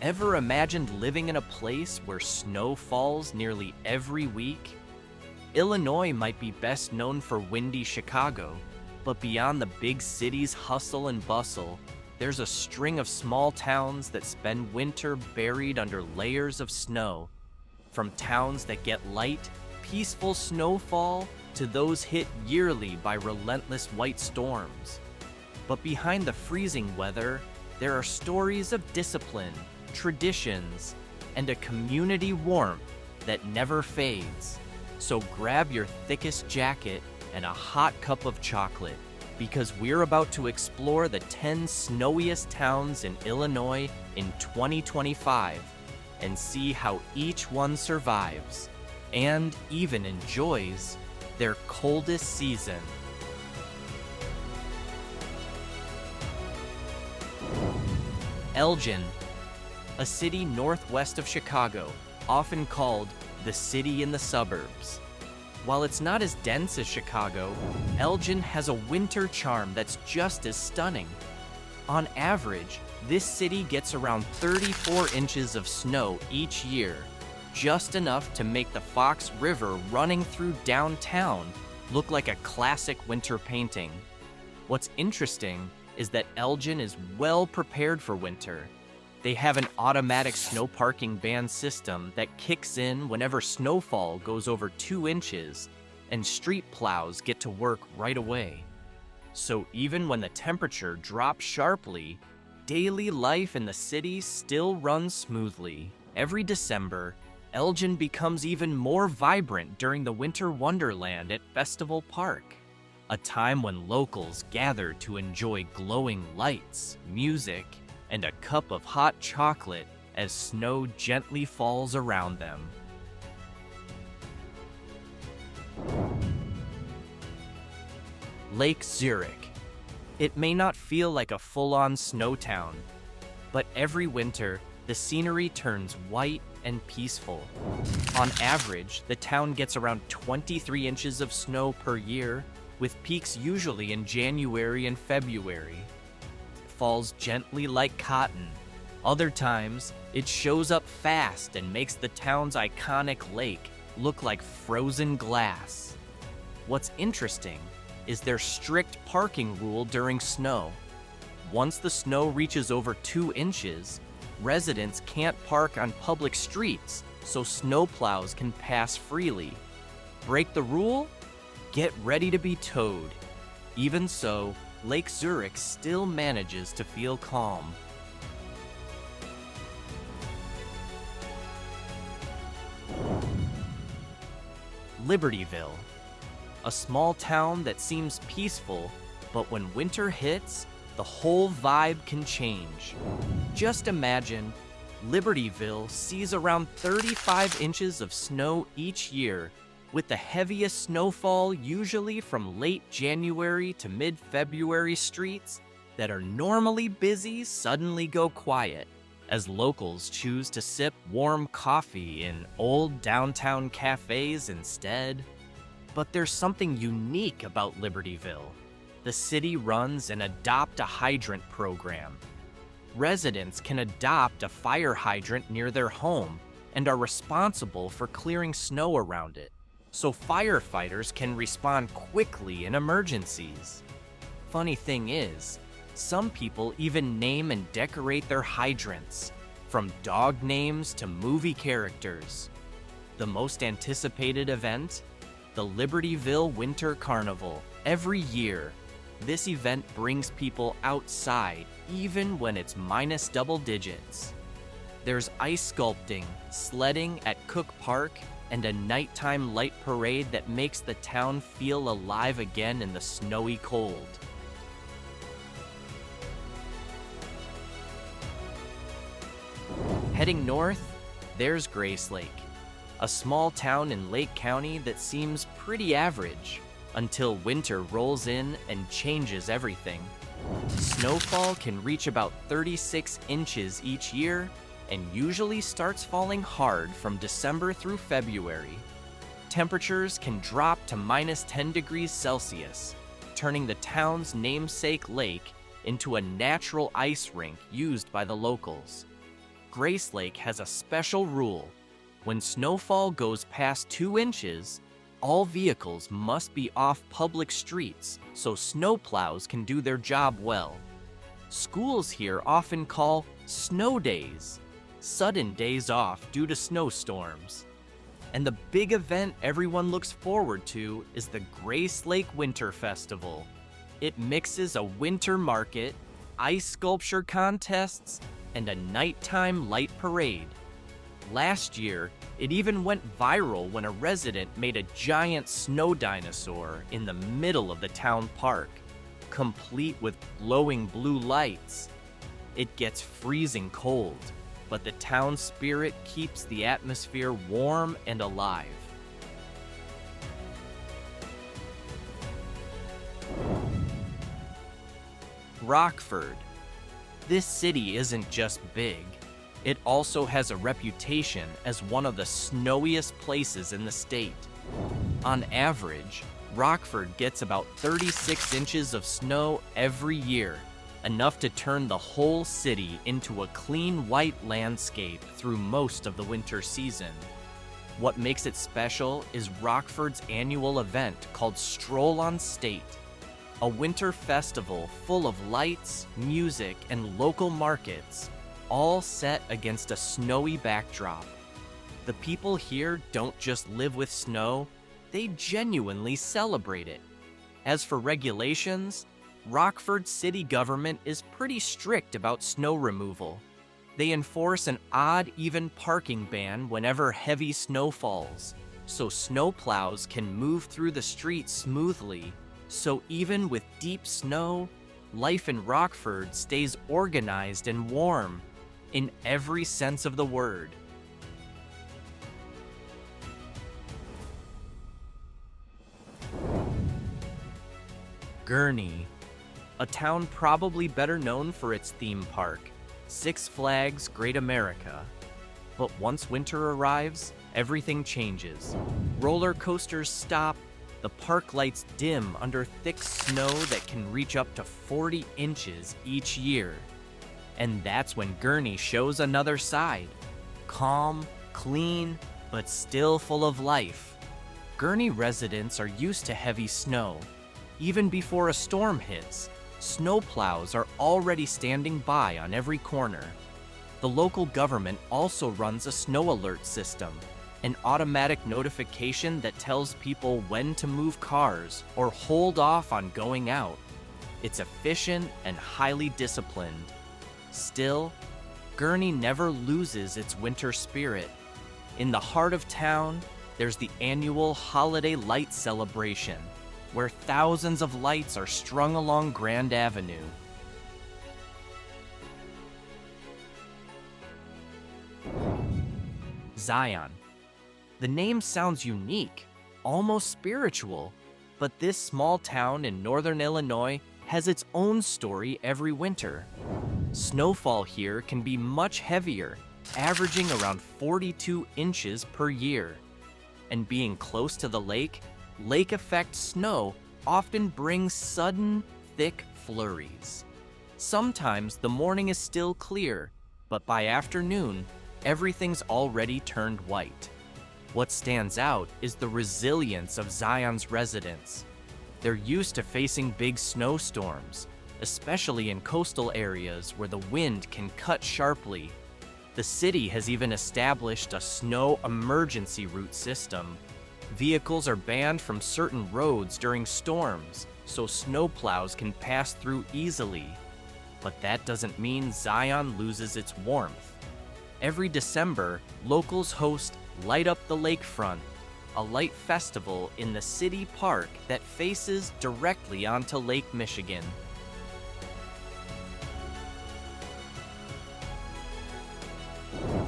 Ever imagined living in a place where snow falls nearly every week? Illinois might be best known for windy Chicago, but beyond the big city's hustle and bustle, there's a string of small towns that spend winter buried under layers of snow. From towns that get light, peaceful snowfall to those hit yearly by relentless white storms. But behind the freezing weather, there are stories of discipline, traditions, and a community warmth that never fades. So grab your thickest jacket and a hot cup of chocolate, because we're about to explore the 10 snowiest towns in Illinois in 2025 and see how each one survives and even enjoys their coldest season. Elgin, a city northwest of Chicago, often called the city in the suburbs. While it's not as dense as Chicago, Elgin has a winter charm that's just as stunning. On average, this city gets around 34 inches of snow each year, just enough to make the Fox River running through downtown look like a classic winter painting. What's interesting is that Elgin is well prepared for winter. They have an automatic snow parking ban system that kicks in whenever snowfall goes over 2 inches, and street plows get to work right away. So even when the temperature drops sharply, daily life in the city still runs smoothly. Every December, Elgin becomes even more vibrant during the Winter Wonderland at Festival Park, a time when locals gather to enjoy glowing lights, music, and a cup of hot chocolate as snow gently falls around them. Lake Zurich. It may not feel like a full-on snow town, but every winter, the scenery turns white and peaceful. On average, the town gets around 23 inches of snow per year, with peaks usually in January and February. It falls gently like cotton. Other times, it shows up fast and makes the town's iconic lake look like frozen glass. What's interesting is their strict parking rule during snow. Once the snow reaches over 2 inches, residents can't park on public streets, so snowplows can pass freely. Break the rule? Get ready to be towed. Even so, Lake Zurich still manages to feel calm. Libertyville, a small town that seems peaceful, but when winter hits, the whole vibe can change. Just imagine, Libertyville sees around 35 inches of snow each year, with the heaviest snowfall usually from late January to mid-February. Streets that are normally busy suddenly go quiet, as locals choose to sip warm coffee in old downtown cafes instead. But there's something unique about Libertyville. The city runs an Adopt a Hydrant program. Residents can adopt a fire hydrant near their home and are responsible for clearing snow around it, so firefighters can respond quickly in emergencies. Funny thing is, some people even name and decorate their hydrants, from dog names to movie characters. The most anticipated event? The Libertyville Winter Carnival. Every year, this event brings people outside even when it's minus double digits. There's ice sculpting, sledding at Cook Park, and a nighttime light parade that makes the town feel alive again in the snowy cold. Heading north, there's Grayslake, a small town in Lake County that seems pretty average until winter rolls in and changes everything. Snowfall can reach about 36 inches each year and usually starts falling hard from December through February. Temperatures can drop to minus 10 degrees Celsius, turning the town's namesake lake into a natural ice rink used by the locals. Grayslake has a special rule. When snowfall goes past 2 inches, all vehicles must be off public streets so snowplows can do their job well. Schools here often call snow days, sudden days off due to snowstorms. And the big event everyone looks forward to is the Grayslake Winter Festival. It mixes a winter market, ice sculpture contests, and a nighttime light parade. Last year, it even went viral when a resident made a giant snow dinosaur in the middle of the town park, complete with glowing blue lights. It gets freezing cold, but the town spirit keeps the atmosphere warm and alive. Rockford. This city isn't just big, it also has a reputation as one of the snowiest places in the state. On average, Rockford gets about 36 inches of snow every year, enough to turn the whole city into a clean white landscape through most of the winter season. What makes it special is Rockford's annual event called Stroll on State, a winter festival full of lights, music, and local markets, all set against a snowy backdrop. The people here don't just live with snow, they genuinely celebrate it. As for regulations, Rockford city government is pretty strict about snow removal. They enforce an odd-even parking ban whenever heavy snow falls, so snowplows can move through the streets smoothly. So even with deep snow, life in Rockford stays organized and warm, in every sense of the word. Gurnee, a town probably better known for its theme park, Six Flags Great America. But once winter arrives, everything changes. Roller coasters stop, the park lights dim under thick snow that can reach up to 40 inches each year. And that's when Gurnee shows another side. Calm, clean, but still full of life. Gurnee residents are used to heavy snow. Even before a storm hits, snowplows are already standing by on every corner. The local government also runs a snow alert system, an automatic notification that tells people when to move cars or hold off on going out. It's efficient and highly disciplined. Still, Gurnee never loses its winter spirit. In the heart of town, there's the annual holiday light celebration, where thousands of lights are strung along Grand Avenue. Zion. The name sounds unique, almost spiritual, but this small town in northern Illinois has its own story every winter. Snowfall here can be much heavier, averaging around 42 inches per year. And being close to the lake effect snow often brings sudden, thick flurries. Sometimes the morning is still clear, but by afternoon, everything's already turned white. What stands out is the resilience of Zion's residents. They're used to facing big snowstorms, especially in coastal areas where the wind can cut sharply. The city has even established a snow emergency route system. Vehicles are banned from certain roads during storms, so snowplows can pass through easily. But that doesn't mean Zion loses its warmth. Every December, locals host Light Up the Lakefront, a light festival in the city park that faces directly onto Lake Michigan.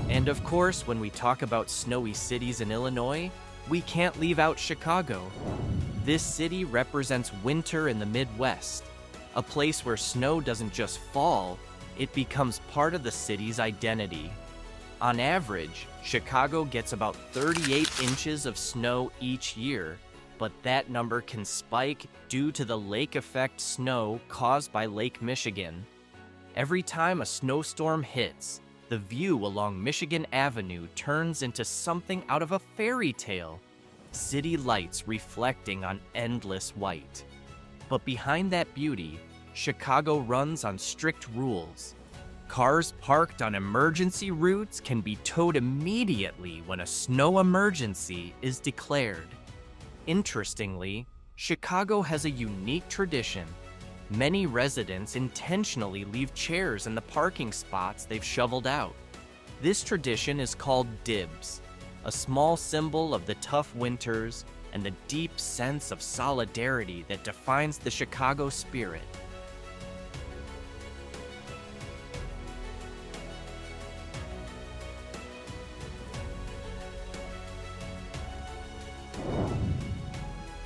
And of course, when we talk about snowy cities in Illinois, we can't leave out Chicago. This city represents winter in the Midwest, a place where snow doesn't just fall, it becomes part of the city's identity. On average, Chicago gets about 38 inches of snow each year, but that number can spike due to the lake effect snow caused by Lake Michigan. Every time a snowstorm hits, The view along Michigan Avenue turns into something out of a fairy tale, city lights reflecting on endless white. But behind that beauty, Chicago runs on strict rules. Cars parked on emergency routes can be towed immediately when a snow emergency is declared. Interestingly, Chicago has a unique tradition. Many residents intentionally leave chairs in the parking spots they've shoveled out. This tradition is called dibs, a small symbol of the tough winters and the deep sense of solidarity that defines the Chicago spirit.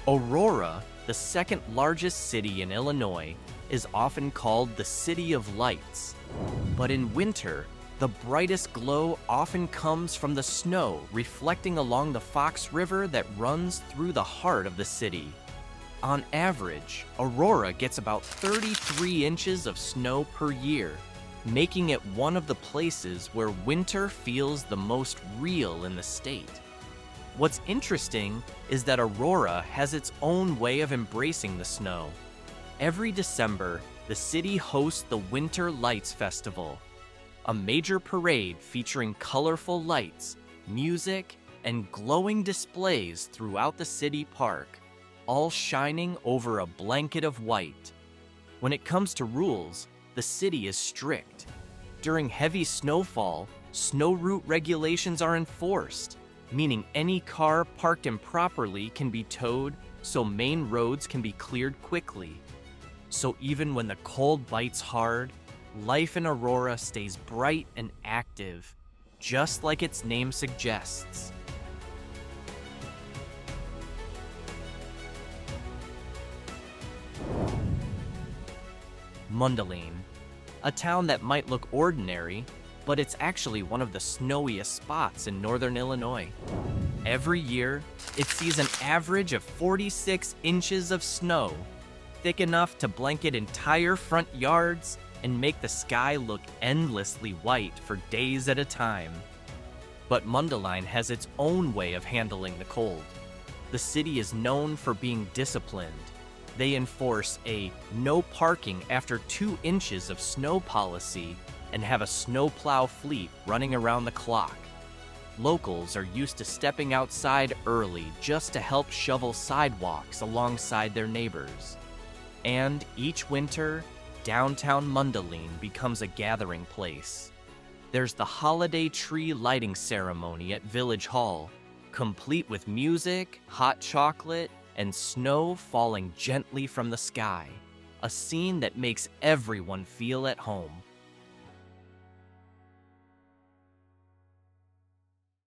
Aurora, the second largest city in Illinois, is often called the City of Lights. But in winter, the brightest glow often comes from the snow reflecting along the Fox River that runs through the heart of the city. On average, Aurora gets about 33 inches of snow per year, making it one of the places where winter feels the most real in the state. What's interesting is that Aurora has its own way of embracing the snow. Every December, the city hosts the Winter Lights Festival, a major parade featuring colorful lights, music, and glowing displays throughout the city park, all shining over a blanket of white. When it comes to rules, the city is strict. During heavy snowfall, snow route regulations are enforced, meaning any car parked improperly can be towed so main roads can be cleared quickly. So even when the cold bites hard, life in Aurora stays bright and active, just like its name suggests. Mundelein, a town that might look ordinary, but it's actually one of the snowiest spots in northern Illinois. Every year, it sees an average of 46 inches of snow, thick enough to blanket entire front yards and make the sky look endlessly white for days at a time. But Mundelein has its own way of handling the cold. The city is known for being disciplined. They enforce a no parking after 2 inches of snow policy and have a snowplow fleet running around the clock. Locals are used to stepping outside early just to help shovel sidewalks alongside their neighbors. And each winter, downtown Mundelein becomes a gathering place. There's the holiday tree lighting ceremony at Village Hall, complete with music, hot chocolate, and snow falling gently from the sky, a scene that makes everyone feel at home.